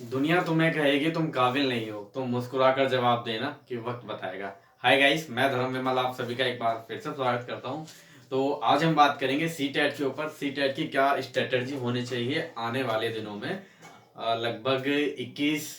दुनिया तुम्हें कहेगी तुम काबिल नहीं हो, तुम मुस्कुराकर जवाब देना कि वक्त बताएगा। हाय गाइस, मैं धर्म विमल आप सभी का एक बार फिर से स्वागत करता हूं। तो आज हम बात करेंगे सी टेट के ऊपर। सी टेट की क्या स्ट्रेटजी होनी चाहिए आने वाले दिनों में। लगभग 21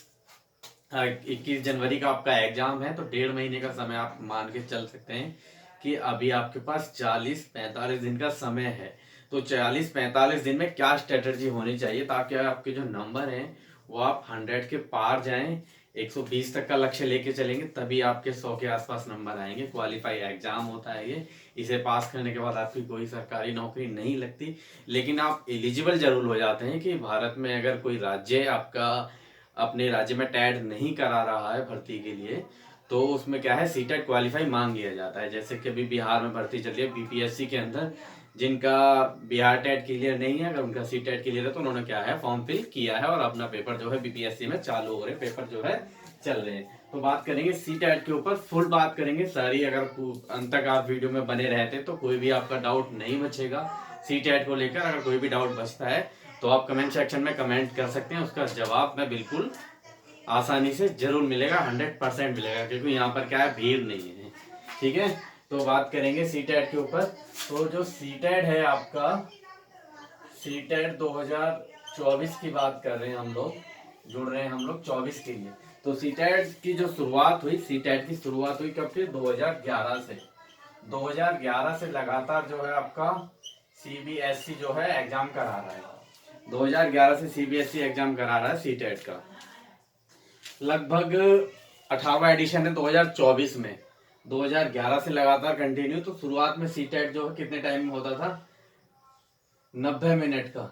जनवरी का आपका एग्जाम है, तो 1.5 महीने का समय आप मान के चल सकते हैं कि अभी आपके पास 40-45 दिन का समय है। तो 40-45 दिन में क्या स्ट्रेटजी होनी चाहिए ताकि आपके जो नंबर हैं वो आप 100 के पार जाएं। 120 तक का लक्ष्य लेके चलेंगे तभी आपके 100 के आसपास नंबर आएंगे। क्वालिफाई एग्जाम होता है ये। इसे पास करने के बाद आपकी कोई सरकारी नौकरी नहीं लगती, लेकिन आप एलिजिबल जरूर हो जाते हैं कि भारत में अगर कोई राज्य आपका अपने राज्य में टैड नहीं करा रहा है भर्ती के लिए, तो उसमें क्या है, सीटेट क्वालिफाई मांग लिया जाता है। जैसे कि अभी बिहार में भर्ती चल रही है बीपीएससी के अंदर, जिनका बिहार टेट क्लियर नहीं है, अगर उनका सी टेट क्लियर है तो उन्होंने क्या है, फॉर्म फिल किया है और अपना पेपर जो है बीपीएससी में चालू हो रहे, पेपर जो है चल रहे हैं। तो बात करेंगे सी टेट के ऊपर, फुल बात करेंगे सारी। अगर अंत तक आप वीडियो में बने रहते तो कोई भी आपका डाउट नहीं बचेगा सी टेट को लेकर। अगर कोई भी डाउट बचता है तो आप कमेंट सेक्शन में कमेंट कर सकते हैं, उसका जवाब मैं बिल्कुल आसानी से जरूर मिलेगा, 100% मिलेगा, क्योंकि यहाँ पर क्या है, भीड़ नहीं है। ठीक है, तो बात करेंगे सी टेट के ऊपर। तो जो सी टेट है आपका, सी टेट 2024 की बात कर रहे हैं हम लोग, जुड़ रहे हैं हम लोग 24 के लिए। तो सी टेट की जो शुरुआत हुई, सी टेट की शुरुआत हुई कब से, 2011 से। 2011 से लगातार जो है आपका सीबीएसई जो है एग्जाम करा रहा है। 2011 से सीबीएसई एग्जाम करा रहा है सी टेट का। लगभग 18वां एडिशन है 2024 में। 2011 से लगातार कंटिन्यू। तो शुरुआत में सी टेट जो है कितने टाइम में होता था, 90 मिनट का।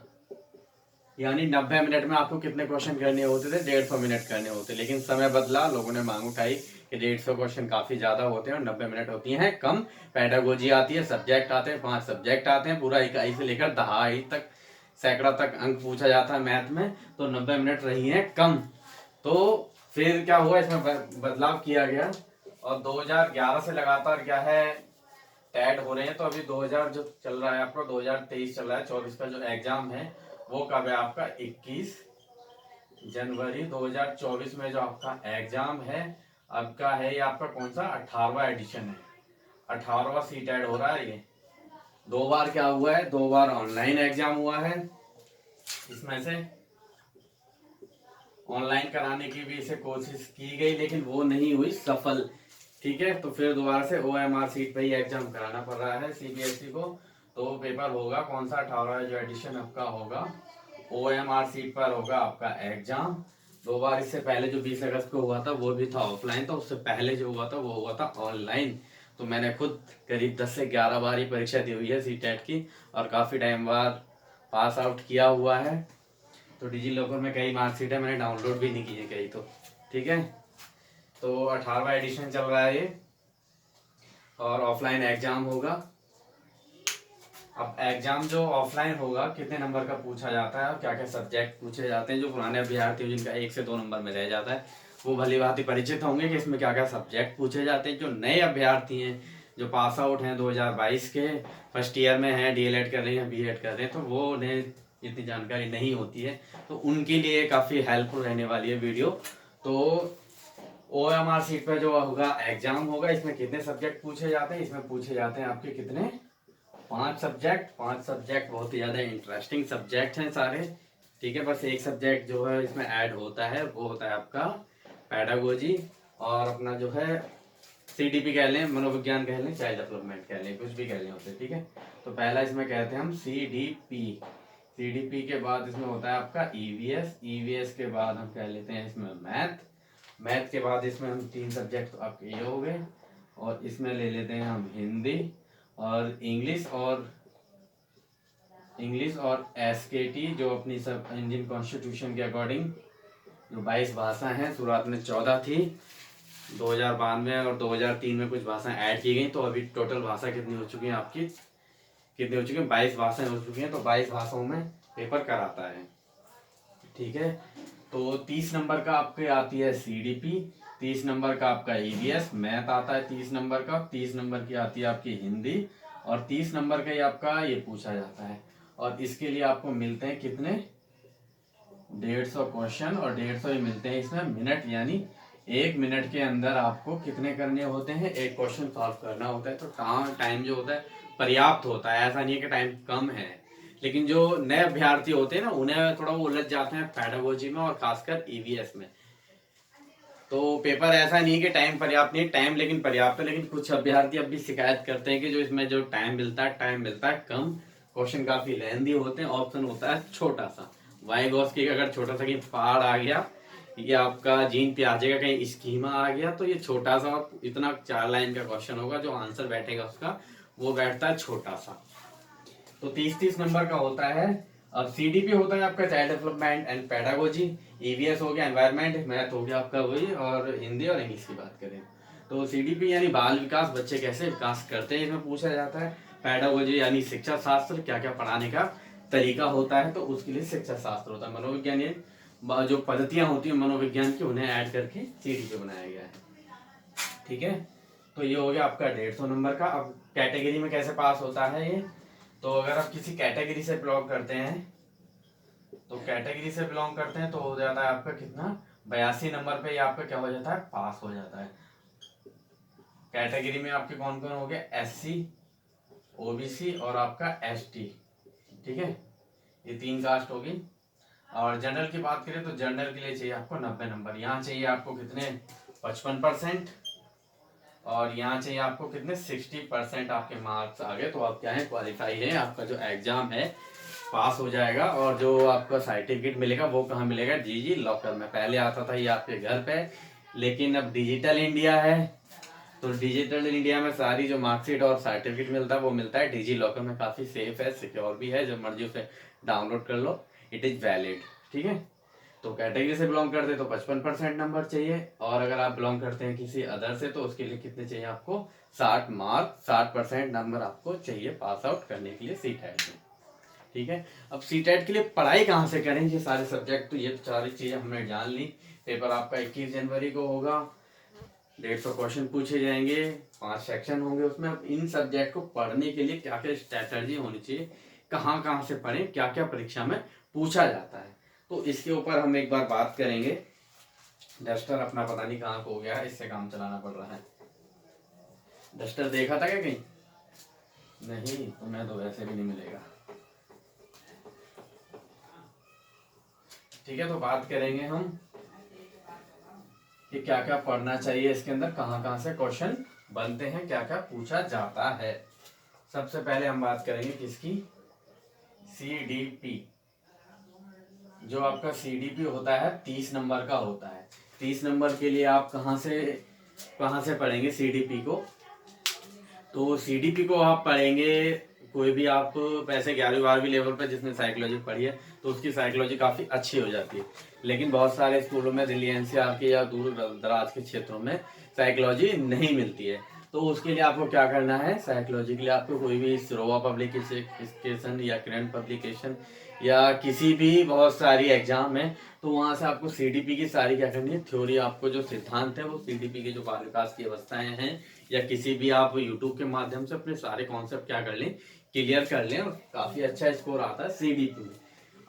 यानी 90 मिनट में आपको कितने क्वेश्चन करने होते थे, 150 मिनट करने होते। लेकिन समय बदला, लोगों ने मांग उठाई कि 150 क्वेश्चन काफी ज्यादा होते हैं और 90 मिनट होती हैं कम। पेडागोजी आती है, सब्जेक्ट आते हैं, 5 सब्जेक्ट आते हैं, पूरा इकाई से लेकर दहाई तक, सैकड़ा तक अंक पूछा जाता है मैथ में। तो 90 मिनट रही है कम। तो फिर क्या हुआ, इसमें बदलाव किया गया और 2011 से लगातार क्या है, टैड हो रहे हैं। तो अभी 2000 जो चल रहा है आपका, 2023 चल रहा है, 24 का जो एग्जाम है वो कब है आपका, 21 जनवरी 2024 में जो आपका एग्जाम है। अब का है ये आपका कौन सा, 18वां एडिशन है, 18वां सी टेट हो रहा है ये। 2 बार क्या हुआ है, 2 बार ऑनलाइन एग्जाम हुआ है। इसमें से ऑनलाइन कराने की भी इसे कोशिश की गई, लेकिन वो नहीं हुई सफल। ठीक है, तो फिर दोबारा से ओएमआर सीट पे ही एग्जाम कराना पड़ रहा है सीबीएसई को। तो पेपर होगा कौन सा, 18वां जो एडिशन आपका होगा, ओएमआर सीट पर होगा आपका एग्जाम। 2 बार, इससे पहले जो 20 अगस्त को हुआ था वो भी था ऑफलाइन था, उससे पहले जो हुआ था वो हुआ था ऑनलाइन। तो मैंने खुद करीब 10 से 11 बार ही परीक्षा दी हुई है सी टेट की, और काफी टाइम बाद पास आउट किया हुआ है। तो डिजी लॉकर में कई मार्कशीट है, मैंने डाउनलोड भी नहीं की है कई तो। ठीक है, तो 18वां एडिशन चल रहा है ये, और ऑफलाइन एग्जाम होगा। अब एग्जाम जो ऑफलाइन होगा, कितने नंबर का पूछा जाता है और क्या क्या सब्जेक्ट पूछे जाते हैं, जो पुराने अभ्यर्थी जिनका 1 से 2 नंबर में रह जाता है वो भली भांति परिचित होंगे कि इसमें क्या क्या सब्जेक्ट पूछे जाते हैं। जो नए अभ्यर्थी हैं, जो पास आउट हैं 2022 के, फर्स्ट ईयर में हैं, डीएलएड कर रहे हैं, बीएड कर रहे हैं, तो वो उन्हें इतनी जानकारी नहीं होती है, तो उनके लिए काफ़ी हेल्पफुल रहने वाली है वीडियो। तो ओएमआर सीट पर जो होगा एग्जाम होगा, इसमें कितने सब्जेक्ट पूछे जाते हैं, इसमें पूछे जाते हैं आपके कितने, 5 सब्जेक्ट। 5 सब्जेक्ट बहुत ही ज़्यादा इंटरेस्टिंग सब्जेक्ट हैं सारे। ठीक है, बस एक सब्जेक्ट जो है इसमें ऐड होता है, वो होता है आपका पैडागोजी, और अपना जो है सीडीपी कह लें, मनोविज्ञान कह लें, चाइल्ड डेवलपमेंट कह लें, कुछ भी कह लें उसे। ठीक है, तो पहला इसमें कहते हैं हम सीडीपी। सीडीपी के बाद इसमें होता है आपका ईवीएस। ईवीएस के बाद हम कह लेते हैं इसमें मैथ। मैथ के बाद इसमें हम 3 सब्जेक्ट तो आपके ये हो गए, और इसमें ले लेते हैं हम हिंदी और इंग्लिश और एसकेटी, जो अपनी सब इंडियन कॉन्स्टिट्यूशन के अकॉर्डिंग जो 22 भाषा हैं, शुरुआत में 14 थी, 2092 और 2003 में कुछ भाषाएं ऐड की गई। तो अभी टोटल भाषा कितनी हो चुकी हैं आपकी, कितनी हो चुकी हैं, 22 भाषाएं हो चुकी हैं। तो 22 भाषाओं में पेपर कराता है। ठीक है, तो 30 नंबर का आपके आती है सीडीपी, 30 नंबर का आपका ईवीएस, मैथ आता है 30 नंबर का, 30 नंबर की आती है आपकी हिंदी, और 30 नंबर का ही आपका ये पूछा जाता है। और इसके लिए आपको मिलते हैं कितने, 150 क्वेश्चन और 150 ही मिलते हैं इसमें मिनट, यानी 1 मिनट के अंदर आपको कितने करने होते हैं, एक क्वेश्चन सॉल्व करना होता है। तो टाइम जो होता है पर्याप्त होता है, ऐसा नहीं है कि टाइम कम है। लेकिन जो नए अभ्यर्थी होते हैं ना, उन्हें थोड़ा वो उलझ जाते हैं पेडागोजी में और खासकर ईवीएस में। तो पेपर ऐसा नहीं है कि टाइम पर्याप्त नहीं, टाइम लेकिन पर्याप्त है। लेकिन कुछ अभ्यर्थी अब भी शिकायत करते हैं कि जो इसमें जो टाइम मिलता है कम, क्वेश्चन काफी लेंदी होते हैं, ऑप्शन होता है छोटा सा। वाइगॉस की अगर छोटा सा कहीं पहाड़ आ गया या आपका जीन प्याजे का कहीं स्कीमा आ गया, तो ये छोटा सा, इतना 4 लाइन का क्वेश्चन होगा, जो आंसर बैठेगा उसका वो बैठता है छोटा सा। तो 30-30 नंबर का होता है। अब सीडीपी होता है आपका child development and pedagogy, EVS हो गया एनवायरमेंट, मैथ हो गया आपका वही, और हिंदी और इंग्लिश की बात करें तो सीडीपी यानी बाल विकास, बच्चे कैसे विकास करते हैं, इसमें पूछा जाता है। पेडागोजी यानी शिक्षा शास्त्र, क्या क्या पढ़ाने का तरीका होता है, तो उसके लिए शिक्षा शास्त्र होता है। मनोविज्ञान ये जो पद्धतियां होती है मनोविज्ञान की, उन्हें ऐड करके सीडीपी बनाया गया है। ठीक है, तो ये हो गया आपका 150 नंबर का। अब कैटेगरी में कैसे पास होता है ये, तो अगर आप किसी कैटेगरी से बिलोंग करते हैं, तो कैटेगरी से बिलोंग करते हैं तो हो जाता है आपका कितना, 82 नंबर पे ये आपका क्या हो जाता है, पास हो जाता है। कैटेगरी में आपके कौन कौन हो गए, एससी, ओबीसी और आपका एसटी। ठीक है, ये 3 कास्ट होगी। और जनरल की बात करें तो जनरल के लिए चाहिए आपको 90 नंबर। यहाँ चाहिए आपको कितने, 55%। और यहाँ चाहिए आपको कितने, 60% आपके मार्क्स आ गए तो आप क्या है, क्वालिफाई है, आपका जो एग्जाम है पास हो जाएगा। और जो आपका सर्टिफिकेट मिलेगा वो कहाँ मिलेगा, जीजी लॉकर में। पहले आता था ये आपके घर पे, लेकिन अब डिजिटल इंडिया है, तो डिजिटल इंडिया में सारी जो मार्कशीट और सर्टिफिकेट मिलता है वो मिलता है डिजी लॉकर में। काफी सेफ है, सिक्योर भी है, जब मर्जी उसे डाउनलोड कर लो, इट इज वैलिड। ठीक है, तो कैटेगरी से बिलोंग करते हैं तो 55% नंबर चाहिए, और अगर आप बिलोंग करते हैं किसी अदर से तो उसके लिए कितने चाहिए आपको, 60 मार्क, 60% नंबर आपको चाहिए पास आउट करने के लिए सीटेट में। ठीक है, अब सीटेट के लिए पढ़ाई कहाँ से करें, ये सारे सब्जेक्ट, तो ये तो सारी चीजें हमने जान ली। पेपर आपका 21 जनवरी को होगा, 150 क्वेश्चन पूछे जाएंगे, 5 सेक्शन होंगे उसमें। अब इन सब्जेक्ट को पढ़ने के लिए क्या क्या स्ट्रैटेजी होनी चाहिए, कहाँ कहाँ से पढ़ें, क्या क्या परीक्षा में पूछा जाता है, तो इसके ऊपर हम एक बार बात करेंगे। डस्टर अपना पता नहीं कहाँ खो गया है, इससे काम चलाना पड़ रहा है। डस्टर देखा था क्या कहीं, नहीं तो मैं तो वैसे भी नहीं मिलेगा। ठीक है, तो बात करेंगे हम कि क्या क्या पढ़ना चाहिए इसके अंदर, कहाँ कहाँ से क्वेश्चन बनते हैं, क्या क्या पूछा जाता है। सबसे पहले हम बात करेंगे किसकी, सीडीपी। जो आपका सीडीपी होता है 30 नंबर का होता है। 30 नंबर के लिए आप कहाँ से पढ़ेंगे सीडीपी को, तो सीडीपी को आप पढ़ेंगे, कोई भी आप वैसे 11वीं-12वीं लेवल पर जिसने साइकोलॉजी पढ़ी है तो उसकी साइकोलॉजी काफ़ी अच्छी हो जाती है। लेकिन बहुत सारे स्कूलों में, दिल्ली एनसीआर के या दूर दराज के क्षेत्रों में साइकोलॉजी नहीं मिलती है। तो उसके लिए आपको क्या करना है, साइकोलॉजी के लिए आपको कोई भी सिरोवा पब्लिकेशन या किरण पब्लिकेशन या किसी भी बहुत सारी एग्जाम है, तो वहाँ से आपको सीडीपी की सारी क्या करनी है, थ्योरी, आपको जो सिद्धांत है वो सीडीपी के जो बाल विकास की अवस्थाएं हैं, या किसी भी आप यूट्यूब के माध्यम से अपने सारे कॉन्सेप्ट क्या कर लें, क्लियर कर लें, और काफी अच्छा स्कोर आता है सीडीपी में।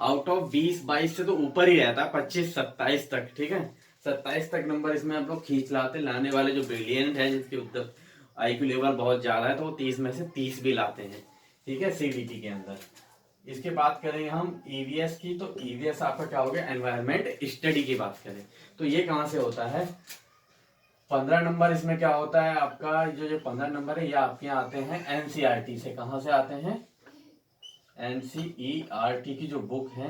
आउट ऑफ 20-22 से तो ऊपर ही रहता है, 25-27 तक। ठीक है, 27 तक नंबर इसमें आप लोग खींच लाते। लाने वाले जो ब्रिलियंट है, जिसके उत्तर आईक्यू लेवल बहुत ज्यादा है, तो वो 30 में से 30 भी लाते हैं। ठीक है, सीडीपी के अंदर। इसके बात करें हम ईवीएस की, तो ईवीएस आपका क्या हो गया, एनवायरमेंट स्टडी की बात करें तो ये कहाँ से होता है, 15 नंबर इसमें क्या होता है आपका, जो 15 नंबर है ये आपके यहाँ आते हैं एनसीईआरटी से। कहाँ से आते हैं, एनसीईआरटी की जो बुक है,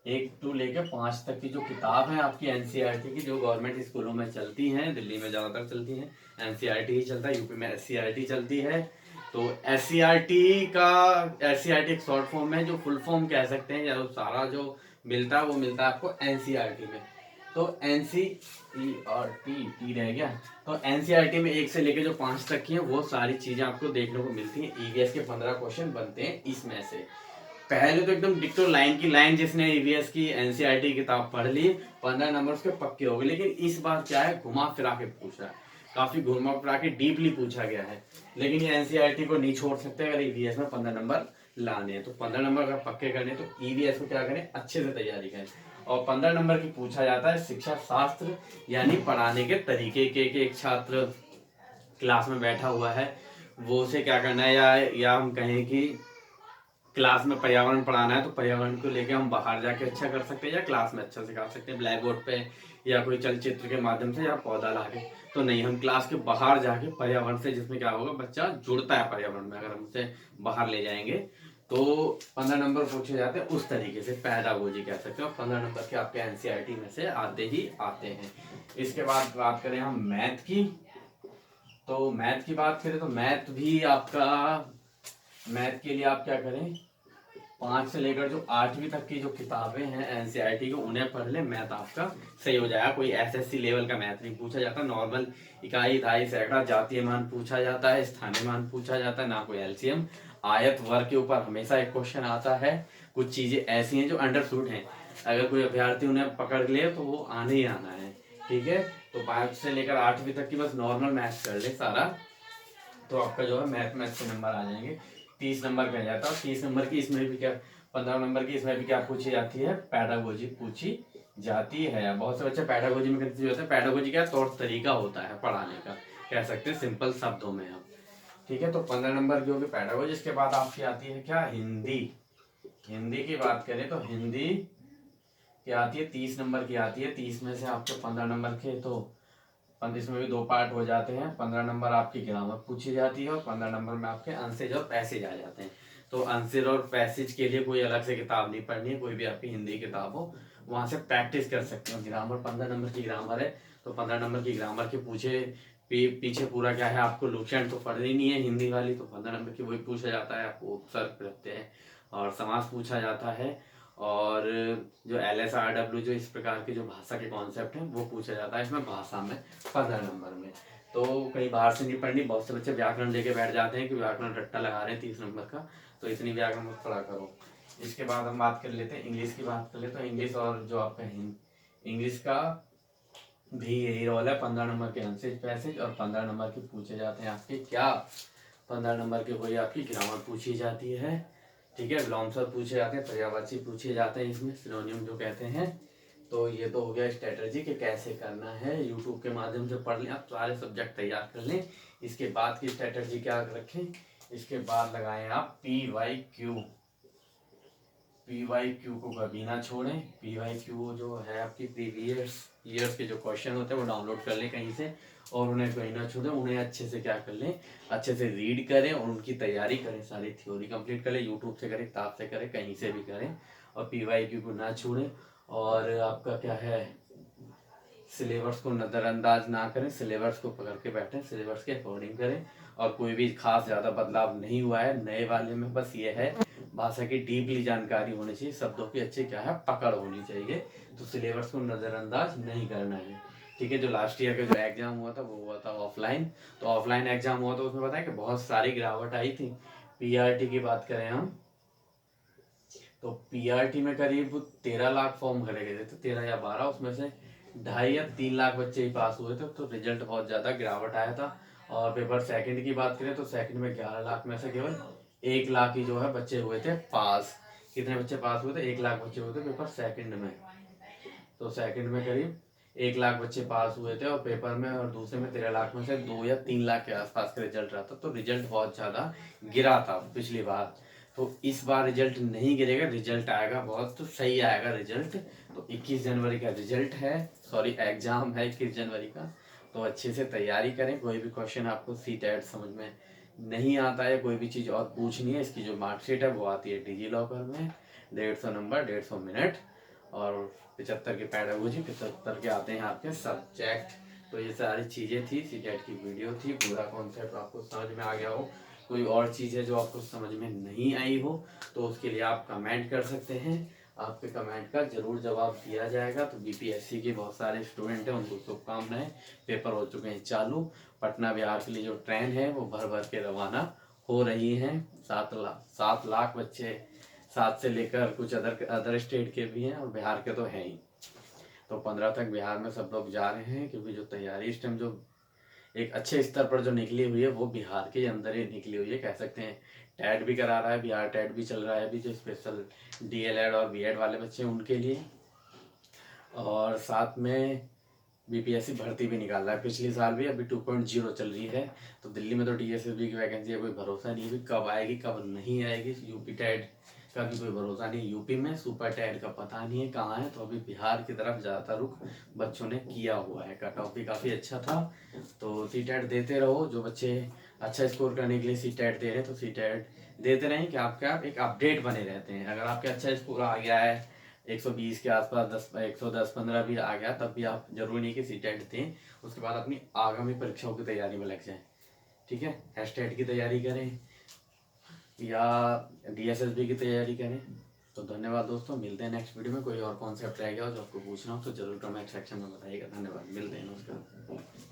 1 to लेके 5 तक की जो किताब है आपकी एनसीईआरटी की, जो गवर्नमेंट स्कूलों में चलती हैं, दिल्ली में ज्यादातर चलती हैं, एनसीईआरटी ही चलता है, यूपी में एससीईआरटी चलती है। तो एससीईआरटी एक शॉर्ट फॉर्म है, जो फुल फॉर्म कह सकते हैं, या तो सारा जो मिलता है वो मिलता है आपको एनसीईआरटी में। तो एनसीईआरटी टी रह गया, तो एनसीईआरटी में 1 से लेके जो 5 तक की है वो सारी चीजें आपको देखने को मिलती हैं। ईवीएस के 15 क्वेश्चन बनते हैं इसमें से। पहले तो एकदम डिक्टो लाइन की लाइन, जिसने ईवीएस की एनसीईआरटी किताब पढ़ ली 15 नंबर उसके पक्के हो गए। लेकिन इस बार क्या है, घुमा फिरा के पूछ रहा है, काफी घुमा फिरा के डीपली पूछा गया है। लेकिन ये एनसीईआरटी को नहीं छोड़ सकते अगर ईवीएस में 15 नंबर लाने हैं। तो 15 नंबर अगर पक्के करने तो ईवीएस को क्या करें, अच्छे से तैयारी करें। और 15 नंबर की पूछा जाता है शिक्षा शास्त्र, यानी पढ़ाने के तरीके के। एक छात्र क्लास में बैठा हुआ है, वो उसे क्या करना है, या हम कहें कि क्लास में पर्यावरण पढ़ाना है, तो पर्यावरण को लेके हम बाहर जाके अच्छा कर सकते हैं या क्लास में अच्छा सिखा सकते हैं, ब्लैक बोर्ड पे या कोई चलचित्र के माध्यम से या पौधा ला के। तो नहीं, हम क्लास के बाहर जाके पर्यावरण से, जिसमें क्या होगा, बच्चा जुड़ता है पर्यावरण में, अगर हम उसे बाहर ले जाएंगे तो 15 नंबर पूछे जाते हैं उस तरीके से, पैडागोजी कह सकते हो। 15 नंबर के आपके एनसीईआरटी में से आते ही आते हैं। इसके बाद बात करें हम मैथ की, तो मैथ की बात करें तो मैथ भी आपका, मैथ के लिए आप क्या करें, 5 से लेकर जो 8वीं तक की जो किताबें हैं एनसीईआरटी की, उन्हें पढ़ ले, मैथ आपका सही हो जाएगा। कोई एसएससी लेवल का मैथ नहीं पूछा जाता, नॉर्मल इकाई, दहाई, सैकड़ा, जातीय मान पूछा जाता है, स्थानीय मान पूछा जाता है, ना कोई एलसीएम। आयत वर्ग के ऊपर हमेशा एक क्वेश्चन आता है। कुछ चीजें ऐसी हैं जो अंडरस्टूड हैं, अगर कोई अभ्यर्थी उन्हें पकड़ ले तो वो आने ही आना है, ठीक है। तो 5 से लेकर 8वीं तक की बस नॉर्मल मैथ कर ले सारा, तो आपका जो है मैथ के नंबर आ जाएंगे। 30 नंबर का जाता है। 30 नंबर की इसमें भी क्या, 15 नंबर की इसमें भी क्या पूछी जाती है, पैडागोजी पूछी जाती है। बहुत से बच्चे पैडागोजी में कंफ्यूज होते हैं। पैडागोजी क्या तौर तरीका होता है पढ़ाने का, कह सकते हैं सिंपल शब्दों में हम, ठीक है। तो 15 नंबर की होगी पैडागोजी। इसके बाद आपकी आती है क्या, हिंदी। हिंदी की बात करें तो हिंदी क्या आती है, 30 नंबर की आती है। 30 में से आपके 15 नंबर के, तो इसमें भी 2 पार्ट हो जाते हैं। 15 नंबर आपकी ग्रामर पूछी जाती है और 15 नंबर में आपके आंसर और पैसेज आ जाते हैं। तो आंसर और पैसेज के लिए कोई अलग से किताब नहीं पढ़नी है, कोई भी आपकी हिंदी किताब हो वहां से प्रैक्टिस कर सकते हो। ग्रामर 15 नंबर की ग्रामर है, तो 15 नंबर की ग्रामर के पीछे पूरा क्या है, आपको लुसेंट तो पढ़नी नहीं है हिंदी वाली, तो 15 नंबर की वही पूछा जाता है, आपको उपसर्ग रखते हैं और समास पूछा जाता है, और जो LSRW जो इस प्रकार के जो भाषा के कॉन्सेप्ट हैं वो पूछा जाता है इसमें भाषा में 15 नंबर में। तो कहीं बाहर से नहीं पढ़नी। बहुत से बच्चे व्याकरण लेके बैठ जाते हैं कि व्याकरण रट्टा लगा रहे हैं 30 नंबर का, तो इतनी व्याकरण मत पढ़ा करो। इसके बाद हम बात कर लेते हैं इंग्लिश की, बात कर लेते हैं इंग्लिश, और जो आपका इंग्लिश का भी यही रोल है, 15 नंबर के आंसर पैसेज और 15 नंबर के पूछे जाते हैं आपके क्या, 15 नंबर के कोई आपकी ग्रामर पूछी जाती है, ठीक है। विलोम पूछे जाते हैं, पर्यायवाची पूछे जाते हैं, इसमें सिनोनियम जो कहते हैं। तो ये तो हो गया स्ट्रेटजी कि कैसे करना है, यूट्यूब के माध्यम से पढ़ लें आप, सारे सब्जेक्ट तैयार कर लें। इसके बाद की स्ट्रेटजी क्या रखें, इसके बाद लगाएं आप PYQ। PYQ को कभी ना छोड़ें। PYQ जो है आपकी प्रीवियस ईयर्स के जो क्वेश्चन होते हैं वो डाउनलोड कर लें कहीं से, और उन्हें कहीं ना छोड़ें, उन्हें अच्छे से क्या कर लें, अच्छे से रीड करें और उनकी तैयारी करें, सारी थ्योरी कंप्लीट करें, यूट्यूब से करें, किताब से करें, कहीं से भी करें, और PYQ को ना छोड़ें। और आपका क्या है, सिलेबस को नज़रअंदाज ना करें, सिलेबस को पकड़ के बैठें, सिलेबस के अकॉर्डिंग करें, और कोई भी खास ज़्यादा बदलाव नहीं हुआ है नए वाले में। बस ये है, भाषा की डीपली जानकारी होनी चाहिए, शब्दों की अच्छी क्या है पकड़ होनी चाहिए, तो सिलेबस को नज़रअंदाज नहीं करना है, ठीक है। जो लास्ट ईयर का जो एग्जाम हुआ था वो हुआ था ऑफलाइन, तो ऑफलाइन एग्जाम हुआ था, उसमें बताया कि बहुत सारी गिरावट आई थी। PRT की बात करें हम, तो PRT में करीब 13 लाख फॉर्म भरे गए थे, तो 13 या 12, उसमें से 2.5 या 3 लाख बच्चे ही पास हुए थे, तो रिजल्ट बहुत ज़्यादा गिरावट आया था। और पेपर सेकंड की बात करें तो सेकंड में 11 लाख में से केवल 1 लाख ही जो है बच्चे हुए थे पास। कितने बच्चे पास हुए थे, 1 लाख बच्चे हुए थे पेपर सेकंड में। तो सेकंड में करीब 1 लाख बच्चे पास हुए थे, और पेपर में, और दूसरे में 13 लाख में से 2 या 3 लाख के आसपास का रिजल्ट रहा था, तो रिजल्ट बहुत ज़्यादा गिरा था पिछली बार। तो इस बार रिजल्ट नहीं गिरेगा, रिजल्ट आएगा बहुत तो सही आएगा रिजल्ट। तो 21 जनवरी का रिजल्ट है, सॉरी एग्जाम है 21 जनवरी का, तो अच्छे से तैयारी करें। कोई भी क्वेश्चन आपको CTET समझ में नहीं आता है, कोई भी चीज़ और पूछनी है, इसकी जो मार्कशीट है वो आती है डिजीलॉकर में, 150 नंबर 150 मिनट, और 75 के पैडागोजी, 75 के आते हैं आपके सब्जेक्ट। तो ये सारी चीज़ें थी, CTET की वीडियो थी, पूरा कॉन्सेप्ट आपको समझ में आ गया हो। कोई और चीज़ है जो आपको समझ में नहीं आई हो तो उसके लिए आप कमेंट कर सकते हैं, आपके कमेंट का जरूर जवाब दिया जाएगा। तो BPSC के बहुत सारे स्टूडेंट हैं, उनको शुभकामनाएं, पेपर हो चुके हैं चालू। पटना बिहार के लिए जो ट्रेन है वो भर भर के रवाना हो रही हैं। 7 लाख बच्चे, 7 से लेकर कुछ अदर स्टेट के भी हैं, और बिहार के तो हैं ही। तो 15 तक बिहार में सब लोग जा रहे हैं, क्योंकि जो तैयारी इस टाइम जो एक अच्छे स्तर पर जो निकली हुई है वो बिहार के अंदर ही निकली हुई है, कह सकते हैं। टैट भी करा रहा है बिहार, टैट भी चल रहा है अभी, जो स्पेशल DLED और B.Ed वाले बच्चे हैं उनके लिए। और साथ में बीपीएससी भर्ती भी निकाल रहा है, पिछले साल भी, अभी 2.0 चल रही है। तो दिल्ली में तो डीएसएसबी की वैकेंसी है, कोई भरोसा नहीं है कि कब आएगी कब नहीं आएगी। यूपी टेट का भी कोई भरोसा नहीं, यूपी में सुपर टेट का पता नहीं है कहाँ है। तो अभी बिहार की तरफ ज़्यादातर रुख बच्चों ने किया हुआ है, कट ऑफ भी काफ़ी अच्छा था। तो सी टेट देते रहो, जो बच्चे अच्छा स्कोर करने के लिए सी टेट दे रहे हैं तो सी टेट देते रहें कि आपका एक अपडेट बने रहते हैं। अगर आपके अच्छा स्कोर आ गया है 120 के आसपास, 110 15 भी आ गया, तब भी आप जरूरी नहीं कि सी टेट दें, उसके बाद अपनी आगामी परीक्षाओं की तैयारी में लग जाएं। ठीक है, एस्टेट की तैयारी करें या डीएसएसबी की तैयारी करें। तो धन्यवाद दोस्तों, मिलते हैं नेक्स्ट वीडियो में। कोई और कॉन्सेप्ट रह गया हो जो आपको पूछना हो तो जरूर कमेंट सेक्शन में बताइएगा। धन्यवाद, मिलते हैं, नमस्कार।